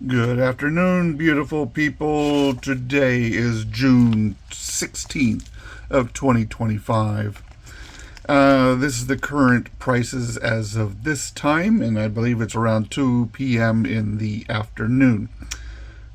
Good afternoon, beautiful people. Today is June 16th of 2025. This is the current prices as of this time, and I believe it's around 2 p.m. in the afternoon.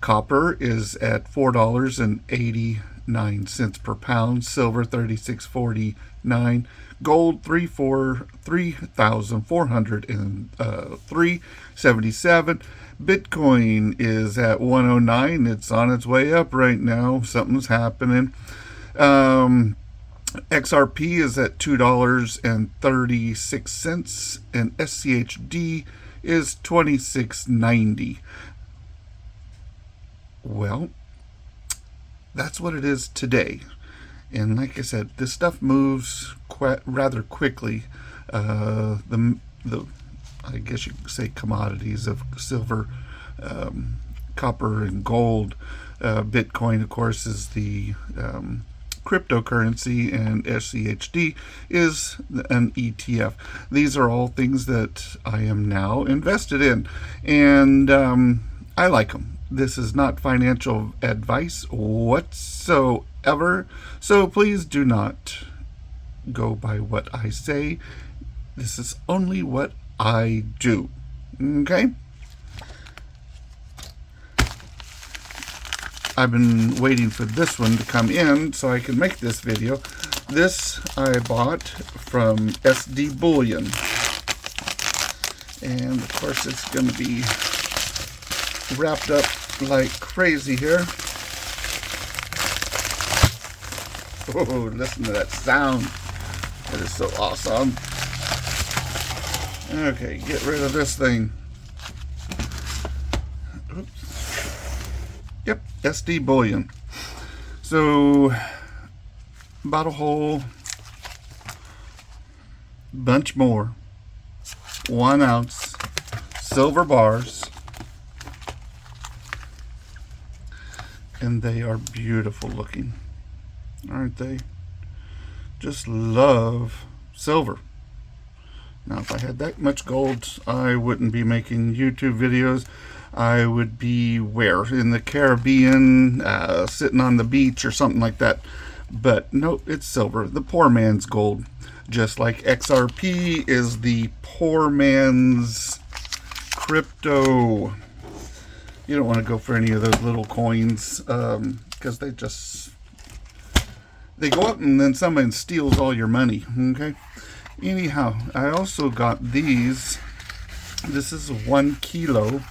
Copper is at $4.89 per pound, silver $36.49, gold $3,403.77. Bitcoin is at 109. It's on its way up right now. Something's happening. XRP is at $2.36, and SCHD is $26.90. Well, that's what it is today. And like I said, this stuff moves rather quickly. I guess you could say commodities of silver, copper, and gold. Bitcoin, of course, is the cryptocurrency, and SCHD is an ETF. These are all things that I am now invested in, and I like them. This is not financial advice whatsoever, so please do not go by what I say. This is only what I do. Okay? I've been waiting for this one to come in so I can make this video. This I bought from SD Bullion. And of course it's going to be wrapped up like crazy here. Oh, listen to that sound. That is so awesome. Okay, get rid of this thing. Oops. Yep, SD Bullion. So, about a whole bunch more. 1 ounce silver bars. And they are beautiful looking, aren't they? Just love silver. Now, if I had that much gold, I wouldn't be making YouTube videos. I would be in the Caribbean, sitting on the beach or something like that. But no, it's silver, the poor man's gold. Just like XRP is the poor man's crypto. You don't want to go for any of those little coins, because they go up and then someone steals all your money, okay? Anyhow, I also got these. This is 1 kilo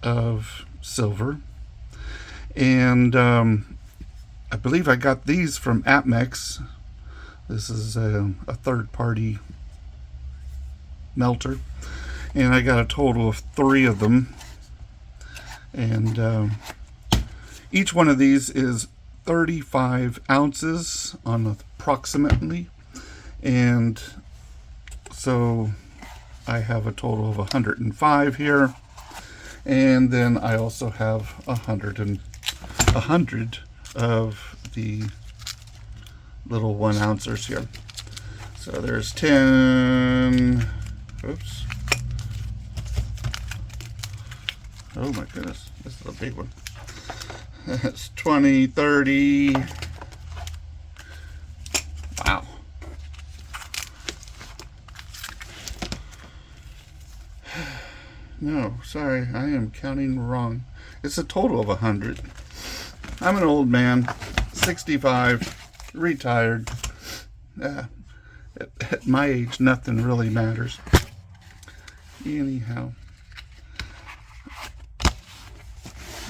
of silver. And I believe I got these from APMEX. This is a third-party melter. And I got a total of 3 of them. And each one of these is 35 ounces on approximately, and so I have a total of 105 here, and then I also have 100 of the little 1 ouncers here. So there's 10. Oops. Oh my goodness, this is a big one. That's 20, 30. Wow. No, sorry, I am counting wrong. It's a total of 100. I'm an old man, 65, retired. At my age, nothing really matters. Anyhow.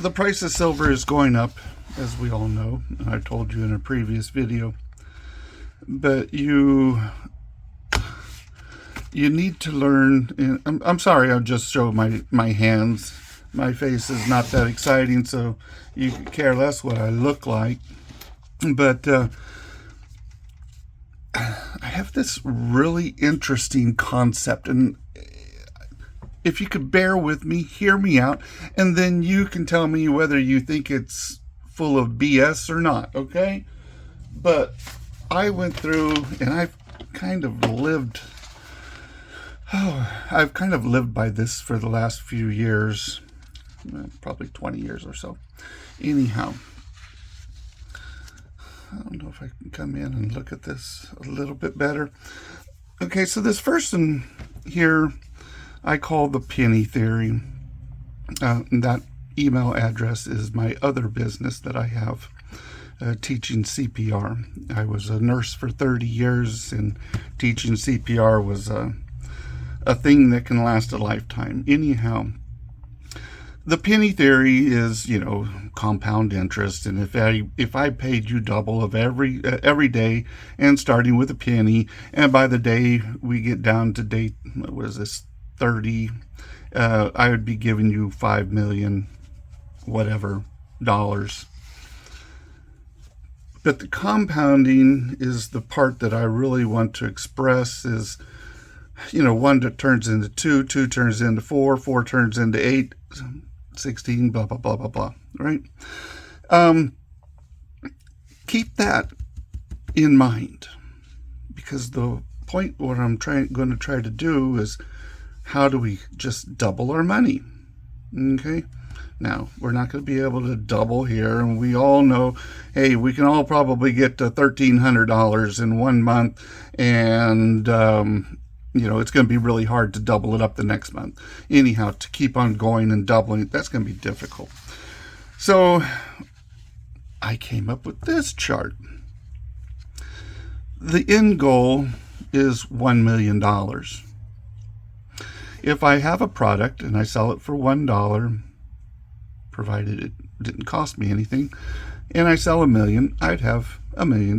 The price of silver is going up, as we all know. I told you in a previous video. But you need to learn. And I'm sorry, I'll just show my hands. My face is not that exciting, so you could care less what I look like. But I have this really interesting concept, and if you could bear with me, hear me out, and then you can tell me whether you think it's full of BS or not, okay? But I went through, and I've kind of lived Oh, I've kind of lived by this for the last few years, probably 20 years or so. Anyhow, I don't know if I can come in and look at this a little bit better. Okay, so this first one here I call the penny theory. That email address is my other business that I have, teaching CPR. I was a nurse for 30 years, and teaching CPR was a thing that can last a lifetime. Anyhow, the penny theory is, compound interest, and if I paid you double of every day, and starting with a penny, and by the day we get down to date, what is this, 30, I would be giving you 5 million whatever dollars. But the compounding is the part that I really want to express. Is, 1 that turns into 2, 2 turns into 4, 4 turns into 8, 16, blah, blah, blah, blah, blah, right? Keep that in mind, because the point, what I'm going to try to do is, how do we just double our money? Okay? Now, we're not going to be able to double here, and we all know, hey, we can all probably get to $1,300 in 1 month, and it's going to be really hard to double it up the next month. Anyhow, to keep on going and doubling it, that's going to be difficult. So I came up with this chart. The end goal is $1 million. If I have a product and I sell it for $1, provided it didn't cost me anything, and I sell $1 million, I'd have $1 million.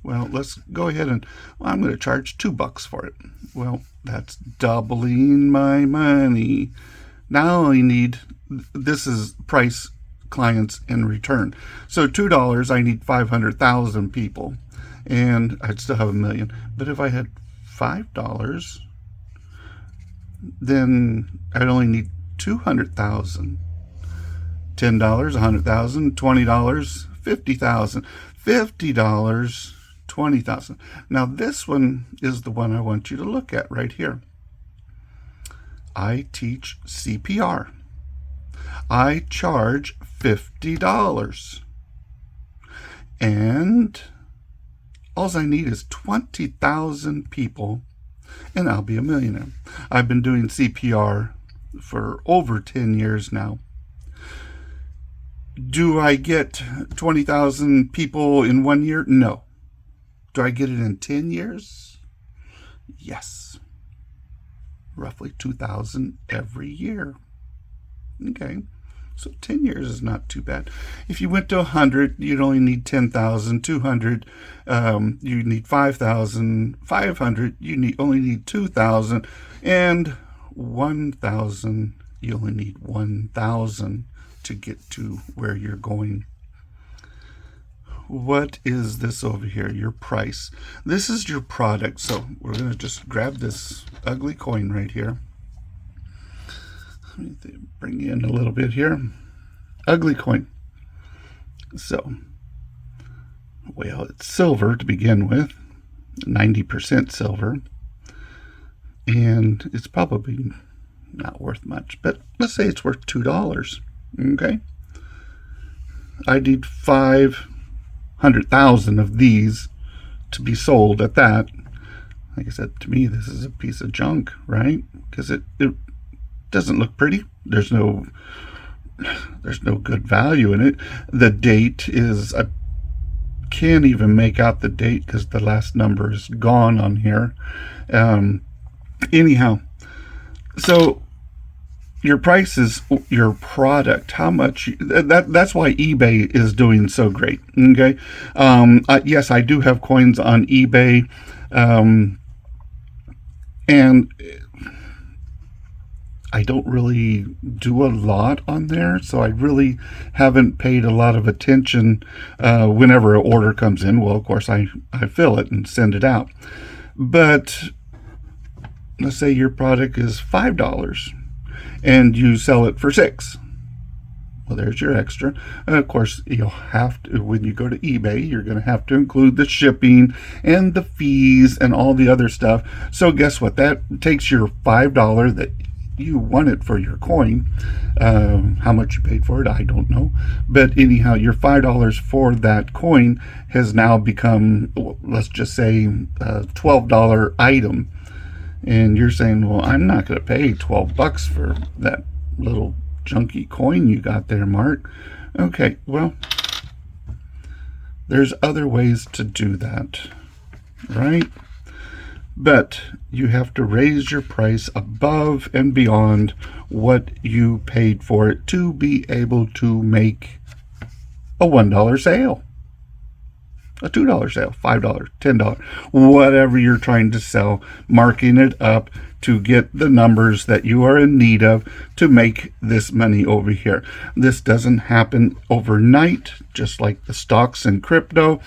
Well, let's go ahead and, I'm going to charge $2 for it. Well, that's doubling my money. Now I need, this is price, clients, in return. So $2, I need 500,000 people, and I'd still have $1 million. But if I had $5, then I'd only need 200,000. $10, 100,000, $20, 50,000, $50, 20,000. Now this one is the one I want you to look at right here. I teach CPR. I charge $50. And all I need is 20,000 people, and I'll be a millionaire. I've been doing CPR for over 10 years now. Do I get 20,000 people in 1 year? No. Do I get it in 10 years? Yes. Roughly 2,000 every year. Okay. So 10 years is not too bad. If you went to 100, you'd only need 10,000. 200, you need 5,000. 500, you only need 2,000. And 1,000, you only need 1,000 to get to where you're going. What is this over here? Your price. This is your product. So we're going to just grab this ugly coin right here. Let me bring you in a little bit here. Ugly coin. So, well, it's silver to begin with. 90% silver. And it's probably not worth much, but let's say it's worth $2. Okay? I need 500,000 of these to be sold at that. Like I said, to me, this is a piece of junk, right? Because it doesn't look pretty. There's no good value in it. The date is, I can't even make out the date because the last number is gone on here. Anyhow, so your price is your product. How much? That's why eBay is doing so great. Okay. Yes, I do have coins on eBay, and I don't really do a lot on there, so I really haven't paid a lot of attention whenever an order comes in. Well, of course, I fill it and send it out. But let's say your product is $5 and you sell it for $6. Well, there's your extra. And of course, you'll have to, when you go to eBay, you're going to have to include the shipping and the fees and all the other stuff. So guess what? That takes your $5 that you wanted for your coin. How much you paid for it, I don't know. But anyhow, your $5 for that coin has now become, let's just say, a $12 item. And you're saying, well, I'm not going to pay $12 for that little junky coin you got there, Mark. Okay, well, there's other ways to do that, right? But you have to raise your price above and beyond what you paid for it to be able to make a $1 sale, a $2 sale, $5, $10, whatever you're trying to sell, marking it up to get the numbers that you are in need of to make this money over here. This doesn't happen overnight, just like the stocks and crypto.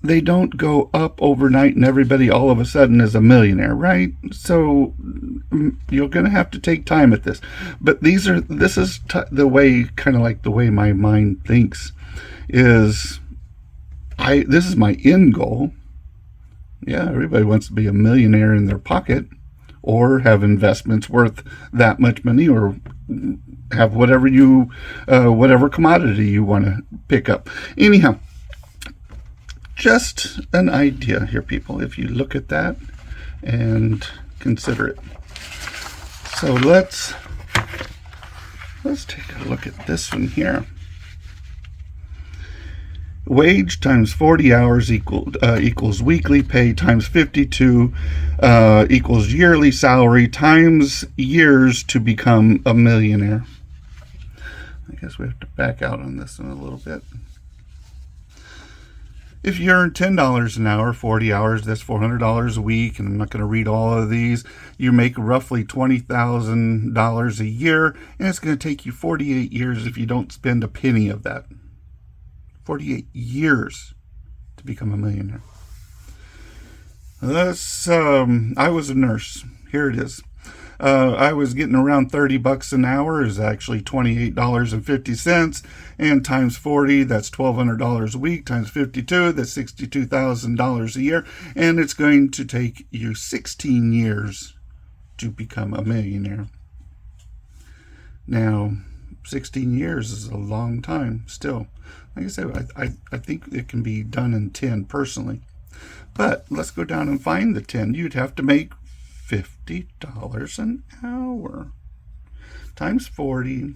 They don't go up overnight and everybody all of a sudden is a millionaire, right? So you're going to have to take time at this. But this is the way, kind of like the way my mind thinks is, this is my end goal. Yeah, everybody wants to be a millionaire in their pocket, or have investments worth that much money, or have whatever commodity you want to pick up. Anyhow, just an idea here, people, if you look at that and consider it. So let's take a look at this one here. Wage times 40 hours equals weekly pay times 52 equals yearly salary times years to become a millionaire. I guess we have to back out on this one a little bit. If you earn $10 an hour, 40 hours, that's $400 a week, and I'm not going to read all of these. You make roughly $20,000 a year, and it's going to take you 48 years if you don't spend a penny of that. 48 years to become a millionaire. I was a nurse. Here it is. I was getting around $30 an hour, is actually $28.50, and times 40, that's $1,200 a week, times 52, that's $62,000 a year, and it's going to take you 16 years to become a millionaire. Now, 16 years is a long time still. Like I said, I think it can be done in 10 personally. But let's go down and find the 10. You'd have to make $50 an hour. Times 40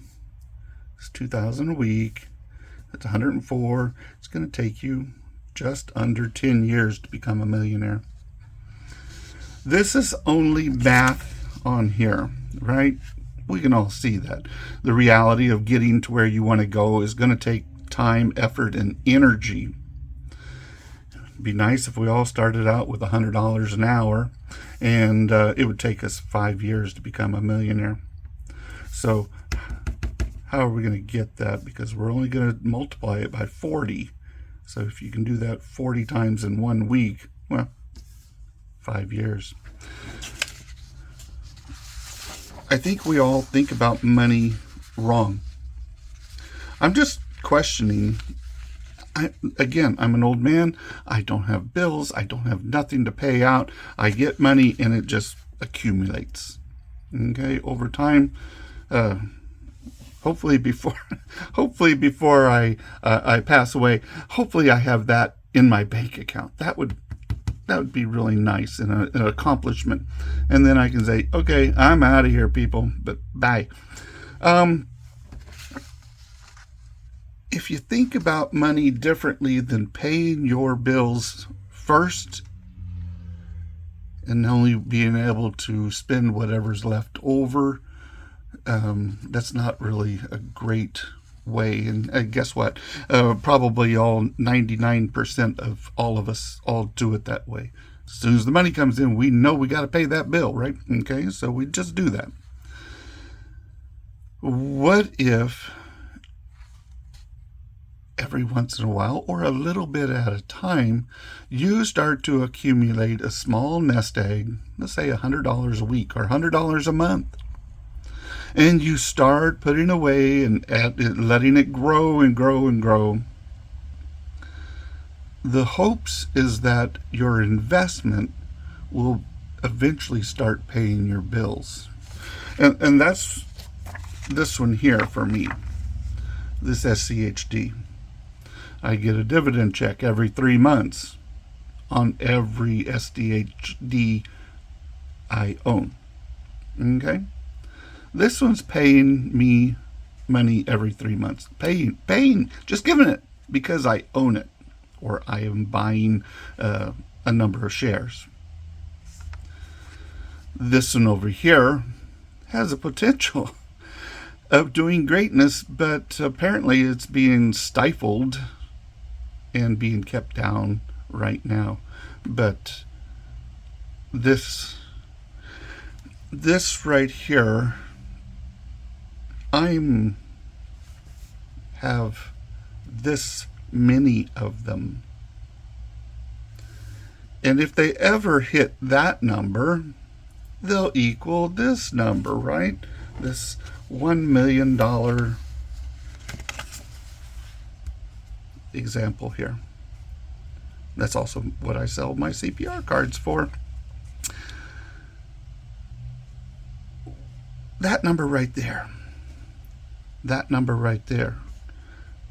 is $2,000 a week. That's 104. It's going to take you just under 10 years to become a millionaire. This is only math on here, right? We can all see that. The reality of getting to where you want to go is going to take time, effort, and energy. It'd be nice if we all started out with $100 an hour, and it would take us 5 years to become a millionaire. So how are we going to get that? Because we're only going to multiply it by 40. So if you can do that 40 times in 1 week, well, 5 years. I think we all think about money wrong. I'm just questioning. I'm an old man. I don't have bills. I don't have nothing to pay out. I get money and it just accumulates. Okay, over time. Hopefully before I pass away, hopefully I have that in my bank account. That would be really nice and an accomplishment. And then I can say, okay, I'm out of here, people, but bye. If you think about money differently than paying your bills first and only being able to spend whatever's left over, that's not really a great way. And guess what? Probably 99% of all of us all do it that way. As soon as the money comes in, we know we got to pay that bill, right? Okay, so we just do that. What if every once in a while, or a little bit at a time, you start to accumulate a small nest egg, let's say $100 a week or $100 a month. and you start putting away and letting it grow and grow and grow, the hopes is that your investment will eventually start paying your bills. And that's this one here for me, this SCHD. I get a dividend check every 3 months on every SCHD I own. Okay? This one's paying me money every 3 months. Paying, just giving it because I own it, or I am buying a number of shares. This one over here has a potential of doing greatness, but apparently it's being stifled and being kept down right now. But this right here, have this many of them. And if they ever hit that number, they'll equal this number, right? This $1 million example here. That's also what I sell my CPR cards for. That number right there. That number right there.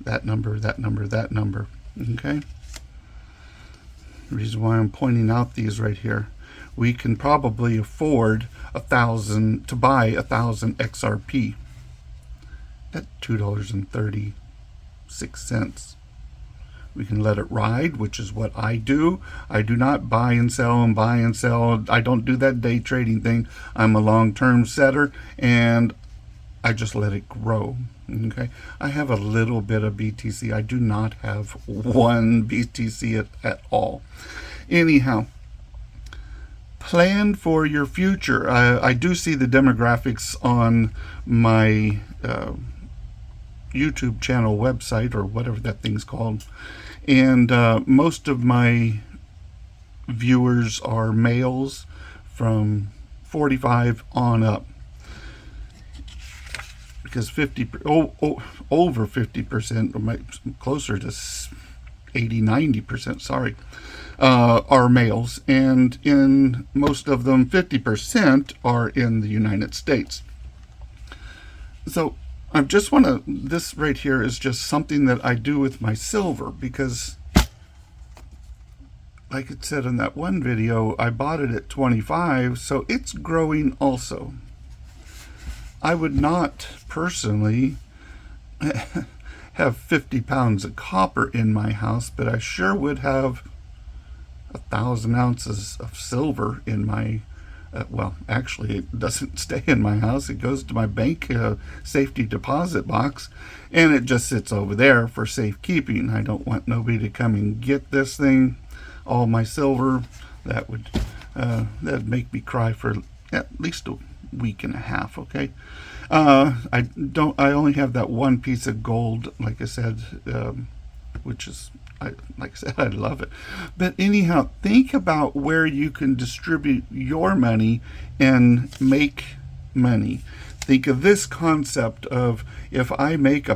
That number, that number, that number. Okay? The reason why I'm pointing out these right here, we can probably afford to buy 1,000 XRP at $2.36. We can let it ride, which is what I do. I do not buy and sell and buy and sell. I don't do that day trading thing. I'm a long-term setter, and I just let it grow. Okay, I have a little bit of BTC. I do not have one BTC at all. Anyhow, plan for your future. I do see the demographics on my YouTube channel website, or whatever that thing's called, and most of my viewers are males from 45 on up, because over 50%, or closer to 80-90%, sorry, are males, and in most of them 50% are in the United States. So I just want to, this right here is just something that I do with my silver, because like it said in that one video, I bought it at 25, so it's growing also. I would not personally have 50 pounds of copper in my house, but I sure would have 1,000 ounces of silver in my well, actually, it doesn't stay in my house. It goes to my bank safety deposit box, and it just sits over there for safekeeping. I don't want nobody to come and get this thing, all my silver. That'd make me cry for at least a week and a half. Okay, I only have that one piece of gold, like I said, which is, like I said, I love it. But anyhow, think about where you can distribute your money and make money. Think of this concept of, if I make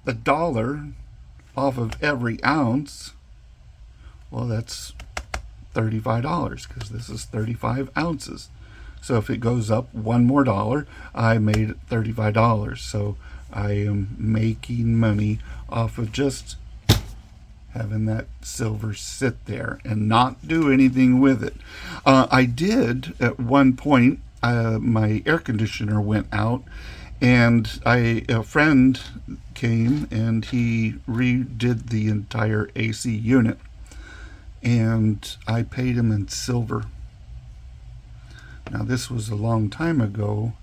$1 off of every ounce, well, that's $35, because this is 35 ounces. So if it goes up one more dollar, I made $35. So I am making money off of just having that silver sit there and not do anything with it. I did at one point, my air conditioner went out, and a friend came and he redid the entire AC unit, and I paid him in silver. Now this was a long time ago,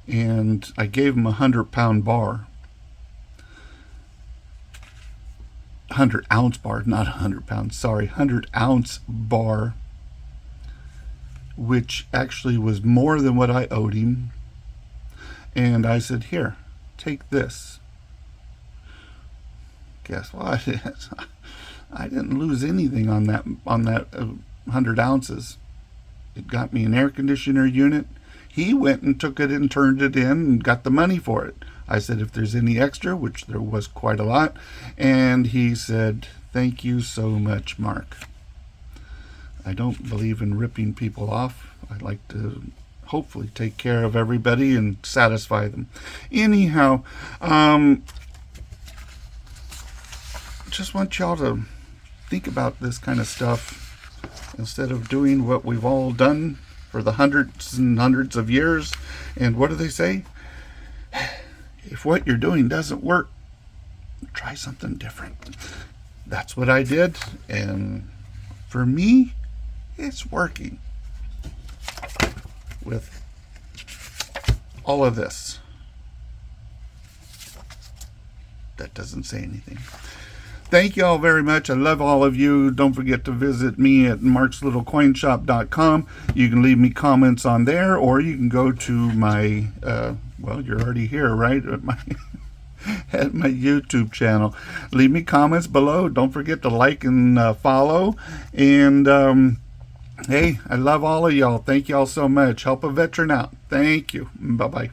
and I gave him a 100-pound bar. 100-ounce bar, not 100 pounds, sorry, 100-ounce bar, which actually was more than what I owed him. And I said, here, take this. Guess what? I didn't lose anything on that 100 ounces. It got me an air conditioner unit. He went and took it and turned it in and got the money for it. I said, if there's any extra, which there was quite a lot, and he said, thank you so much, Mark. I don't believe in ripping people off. I like to hopefully take care of everybody and satisfy them. Anyhow, just want y'all to think about this kind of stuff instead of doing what we've all done for the hundreds and hundreds of years. And what do they say? If what you're doing doesn't work, try something different. That's what I did, and for me, it's working with all of this. That doesn't say anything. Thank you all very much. I love all of you. Don't forget to visit me at markslittlecoinshop.com. You can leave me comments on there, or you can go to my, well, you're already here, right? At my YouTube channel. Leave me comments below. Don't forget to like and follow. And hey, I love all of y'all. Thank y'all so much. Help a veteran out. Thank you. Bye-bye.